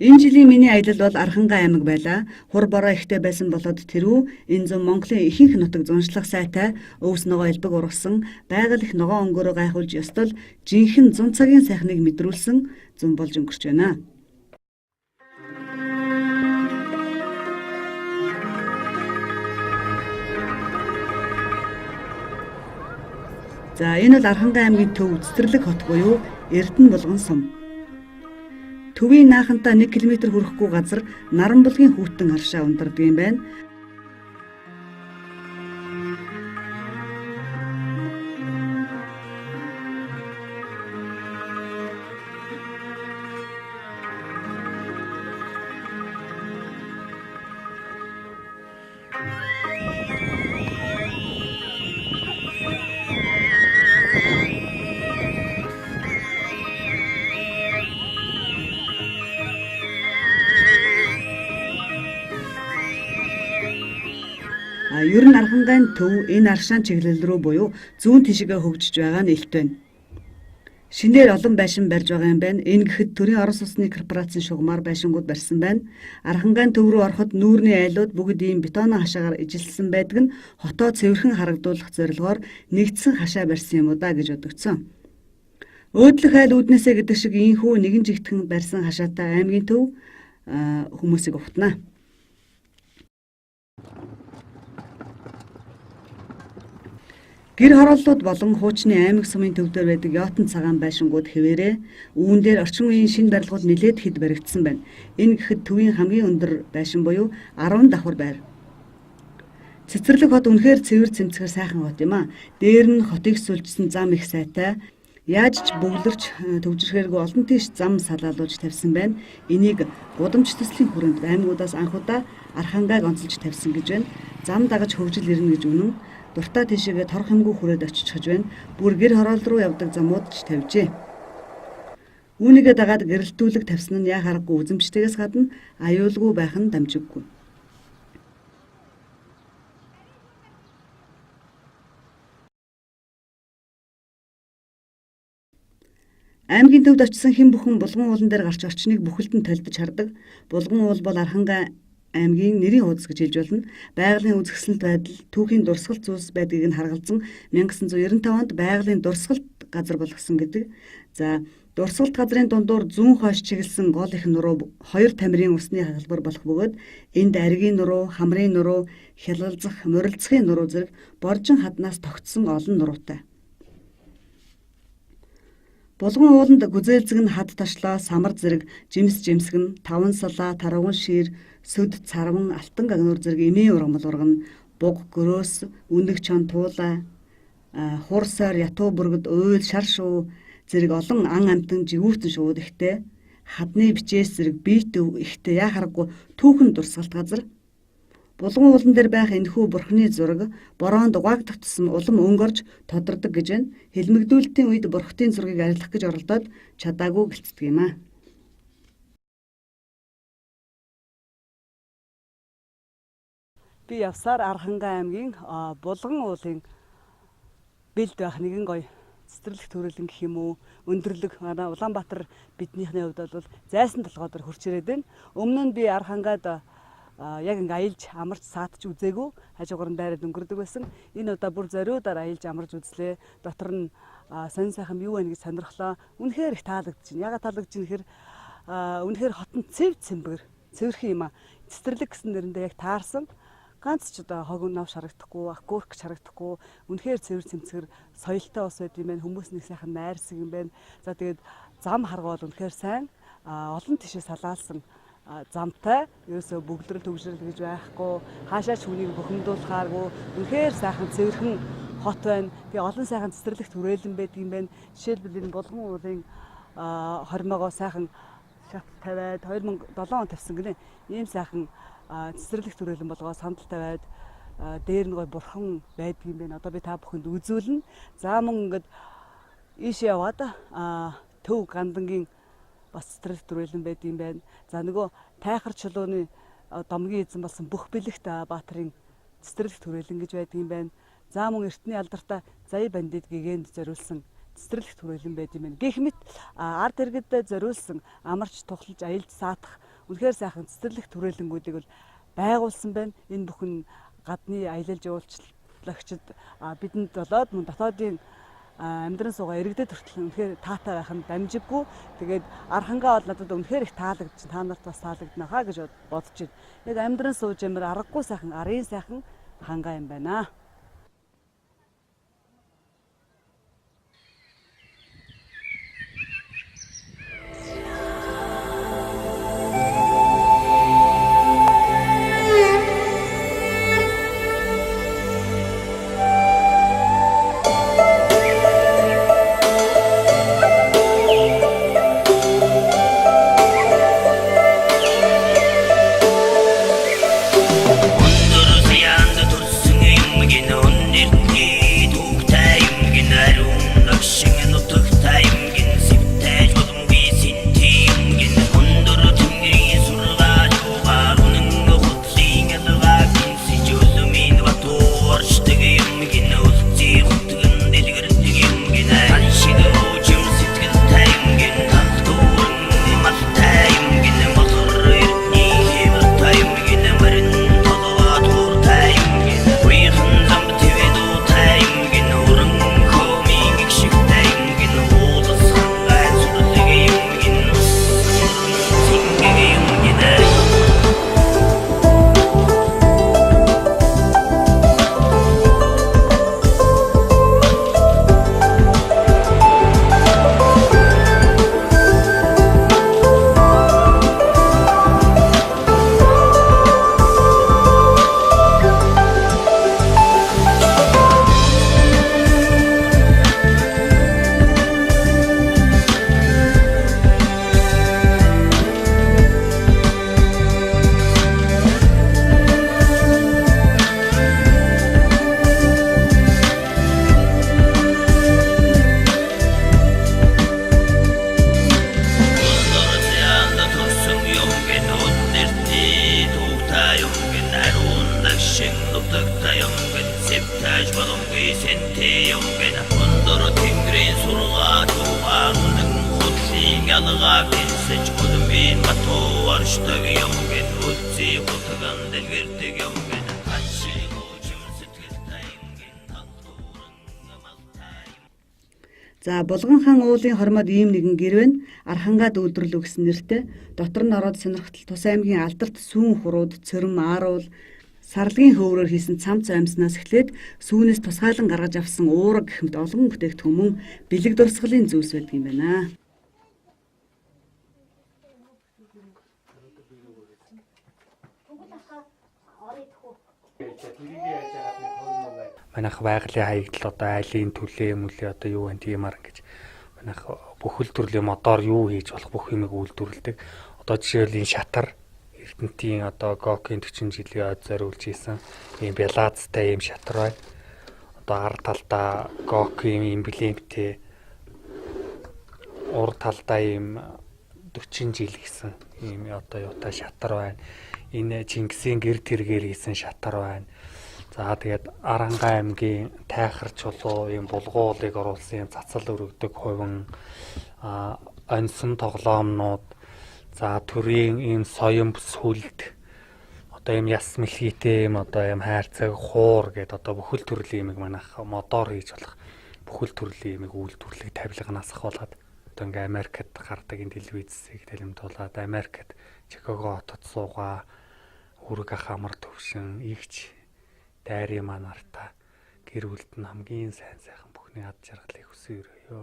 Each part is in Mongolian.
Энэ жилийн миний аялал бол Архангай аймаг байлаа. Хур бороо ихтэй байсан болоод тэрүү энэ зам Монголын ихэнх нутаг зуншлах сайтай өвс ногоо элбэг ургасан байгаль их ногоо өнгөөрөө гайхуулж ёстол жинхэнэ зун цагийн сайхныг мэдрүүлсэн зам болж өнгөрч байна. За энэ бол Архангай аймгийн төв Цэцэрлэг хот буюу Эрдэнэ булган сум. Төвийн наахантаа 1 км хүрэхгүй газар Наранбулгийн хүүтэн харшаа ундардаг юм байна. Ер нь Архангайн төв энэ аршаан чиглэл рүү буюу зүүн тишгээ хөгжиж байгаа нь илт байна. Шинээр олон байшин барьж байгаа юм байна. Энэ гэхэд төрийн Орос улсны корпорацийн шугамар байшингууд барьсан байна. Архангайн төв рүү ороход нүүрний айлууд бүгд ийм бетонын хашаагаар ижилсэн байдаг нь хотоо цэвэрхэн харагдуулах зорилгоор нэгдсэн хашаа барьсан юм уу да гэж бодогдсон. Өөдлөх айл үүднээсээ гэдэг шиг ийхүү нэгэн жигтгэн барьсан хашаатай аймгийн төв хүмүүсийг ухтана. Гэр хорооллууд болон хуучны аймаг сумын төвдөр байдаг Йотон цагаан байшингууд хэвээрээ үүн дээр орчин үеийн шинэ барилгууд нэлээд хэд баригдсан байна. Энэ гэхэд төвийн хамгийн өндөр байшин буюу 10 давхар байр. Цэцэрлэг хот үнэхээр цэвэр цэмцгэр сайхан хот юм а. Дээр нь хотыг сүлжсэн зам их сайтай. Яаж ч бөглөрч төвжирхээргүй олон тийш зам салаалуулж тавьсан байна. Энийг гудамж төслийн хүрээнд аймагудаас анхудаа Архангайг онцолж тавьсан гэж байна. Зам дагаж хөгжил ирнэ гэж үнэн. Дуртай тийшээгээ торох юмгүй хүрээд очихж байна. Бүр гэр хороол руу явдаг замууд ч тавьжээ. Үүнийгээ дагаад гэрэлтүүлэг тавьсан нь яа харахгүй үзэмжтэйгээс гадна аюулгүй байх нь дамжиггүй. Аймгийн төвд очисон хэн бүхэн булган уулан дээр гарч орчныг бүхэлд нь толдож хардаг. Булган уул бол Архангай аймгийн нэрийн хуудас гэж хэлж болно. Байгалийн үзэсгэлэнт байдал, түүхийн дурсгалт зүйлс байдгийг нь харгалзан 1995 онд байгалийн дурсгалт газар болгосон гэдэг. За, дурсгалт газрын дундуур зүүн хойш чиглэсэн гол их нуруу 2 тамирын усны хагалбар болох бөгөөд энд аргийн нуруу, хамрын нуруу, хялгалзах, морилцохын нуруу зэрэг боржин хаднаас тогтсон олон нуруутай. Булган ууланд гүзээлзэг нь хад ташлаа, самар зэрэг жимс жимсгэн, таван салаа, тарван шир, сөд царван, алтан гагнуур зэрэг эмийн ургамал ургана, буг гөрөөс, үнэг чон туулаа, хурсаар ятуу бүргэд уйл шар шуу зэрэг олон ан амтан живүүртэн шууд ихтэй, хадны бичээс зэрэг биет ихтэй яа харахгүй түүхэн дурсгалт газар. Булган уулан дээр байх энэхүү бурхны зураг бороонд угаагдах тусам улам өнгөрж тодордог гэж байна. Хэлмэгдүүлэлтийн үед бурхтын зургийг арилгах гэж оролдоод чадаагүй гэлцдэг юм а. Би явсаар Архангай аймгийн булган уулын бэлд байх нэгэн гоё цэцэрлэг төрөлн гэх юм уу, өндөрлөг манай Улаанбаатар биднийхний хувьд бол зайсан толгойдор хурц ирээд байна. Өмнө нь би Архангайд яг ингээ аялж амарч саатч үзээгүй хажуугаар нь дайраад өнгөрдөг байсан. Энэ удаа бүр зориудаар аялж амарч үзлээ. Дотор нь сонин сайхан юу байна гэж сонирхлоо. Үнэхээр их таалагдчихэв. Ягаад таалагдж ийм гэхээр үнэхээр хотон цэв цэмбэр цэвэрхэн юм а. Цэцэрлэг гэсэн нэрэндээ яг таарсан. Ганц ч одоо хог нав шарагдахгүй, аккурк шарагдахгүй. Үнэхээр цэвэр цэмцгэр соёлтой ус байд юм байна. Хүмүүс нэг сайхан найрсаг юм байна. За тэгээд зам харгуул үнэхээр сайн. олон тишээ салаалсан замтай ерөөсөө бүгдрэл төгжрөл гэж байхгүй хаашаа ч хүнийг бухимдуулахааргүй үнэхээр сайхан цэвэрхэн хот байна. Тэгээ олон сайхан цэцэрлэгт хүрээлэн байдаг юм байна. Жишээлбэл энэ Булган уулын хормоогоо сайхан шат тавиад 2007 он тавьсан гинэ. Ийм сайхан цэцэрлэгт хүрээлэн болгоо сандал тавиад дээр нь гой бурхан байдаг юм байна. Одоо би та бүхэнд үзүүлнэ. За мөн ингээд ийш яваад төв гандангийн бас цэцэрлэгт хүрээлэн байдаг юм байна. За нөгөө тайхар чулууны домгийн эзэн болсон бүх бэлэгт баатарын цэцэрлэгт хүрээлэн гэж байдаг юм байна. За мөн эртний алдартай зая бандит гэгэнд зориулсан цэцэрлэгт хүрээлэн байд юм байна. Гэх мэт ард иргэдэд зориулсан амарч тухлаж аялж саатах үнэхээр сайхан цэцэрлэгт хүрээлэнгүүдийг бол байгуулсан байна. Энэ бүхэн гадны аялал жуулчлагчид бидэнд болоод мөн дотоодын амьдран суугаа иргэдэд хүртэл үнэхээр таатай байх нь дамжиггүй. Тэгээд архангаа бол надад үнэхээр их таалагдчих. Та нарт бас таалагдана хаа гэж бодож байна. Яг амьдран сууж ямар аргагүй сайхан арын сайхан хангаа юм байна. За Булган хаан уулын хормоод ийм нэгэн гэр байна. Архангад үйлдвэрлэв гэсэн нэртэй. Дотор нь ороод сонирхтол Тус аймгийн алдарт сүүн хурууд, цорим, ааруул, сарлагын хөврөөр хийсэн цамц амьснаас эхлээд сүүнээс тусгайлан гаргаж авсан уураг гэх мэт олон бүтээгдэхүүн мөн бэлэг дурсгалын зүйлс байдаг юм байна. Манайх байгалийн хаягдал одоо айлын төлөө мүлээ одоо юу вэ тиймэр ингэж манайх бүхэл төрлийн модоор юу хийж болох бүх юмыг үйлдвэрлэдэг. Одоо жишээл энэ шатар Эрдэнэтийн одоо Гокийн 40 жилийн зориулж ийсэн ийм балаацтай ийм шатар байна. Одоо ард талдаа Гокийн эмблемтэй урд талдаа ийм 40 жил гэсэн ийм одоо юутай шатар байна. Энэ Чингисийн гэр тэргээр хийсэн шатар байна. За тэгээд Арангаа аймгийн тайхар чулуу, ийм булгуулыг оруулсан юм цацал өргөдөг хувин онсон тоглоомнууд, за төрийн ийм соён сүлд, одоо ийм яс мэлхийтэй ийм одоо ийм хайрцаг хуур гэдэг одоо бүхэл төрлийн юмыг манайх модоор хийж болох бүхэл төрлийн юмыг үйлдвэрлэх тавилганаас ахуулаад одоо ингээ Америкт гардаг энэ телевизийг талимтуулаад Америкт Чикаго хотод суугаа үрэг ах амар төвшин игч дайрын манарта гэр бүлд нь хамгийн сайхан бүхний ад жаргалыг хүсье өрөөё.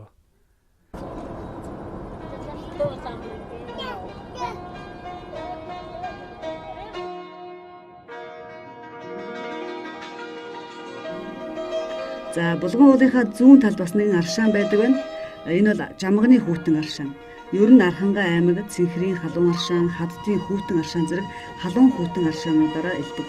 За Булган уулынхаа зүүн талд бас нэгэн аршаан байдаг байна. Энэ бол Жамганы хүүтэн аршаан. Ер нь Архангай аймагт Цэнхрийн халуун аршаан, Хаддын хүүтэн аршаан зэрэг халуун хүүтэн аршаануудаараа илдэг.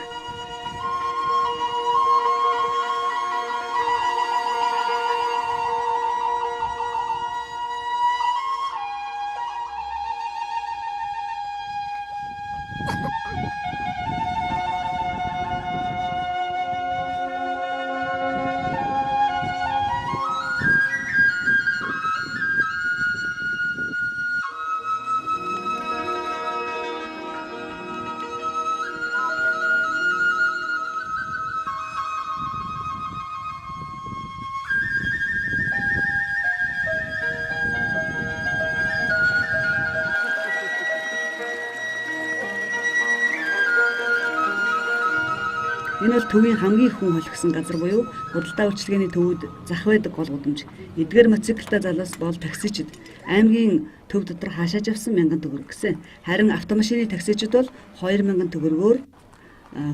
Энэ бол төвийн хамгийн хүн холгсон газар буюу худалдаа үйлчилгээний төвүүд зах байдаг гол гудамж. Эдгээр мотоциклтай залуус бол таксичид аймгийн төв дотор хаашааж авсан 1000 төгрөг гэсэн. Харин автомашины таксичид бол 2000 төгрөгөөр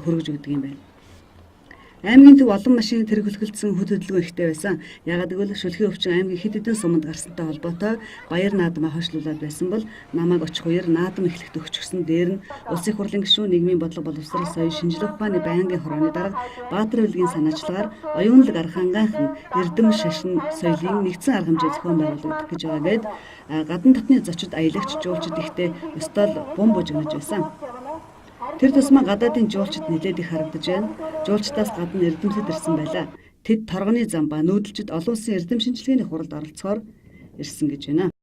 хөргөж өгдөг юм байна. Аймгийн төв олон машины тэргүүлэлтсэн хөт хөдөлгөөн ихтэй байсан. Ягаад гэвэл шүлхийн өвчин аймгийн хэд хэдэн суманд гарсантай холбоотой баяр наадмаа хойшлуулад байсан бол намайг очих үеэр наадам эхлэхэд өгчихсөн. Дээр нь улсын их хурлын гишүүн нийгмийн бодлого боловсрол соёл шинжилгээ ухааны байнгын хорооны дарга Баатар Билгийн санаачлагаар оюунлаг Архангайхан эрдэм шашин соёлын нэгдсэн арга хэмжээ зохион байгуулагдах гэж байгаа гээд гадна дотны зочид аялагч жуулчид ихтэй ёстол бум бужигнаж байсан. Тэр тусмаа гадаадын жуулчид нэлээд их харагдаж байна. Жуулчдаас гадна эрдэмтэд ирсэн байлаа. Тэд торгоны зам ба нүүдэлчид олон улсын эрдэм шинжилгээний хуралд оролцохоор ирсэн гэж байна.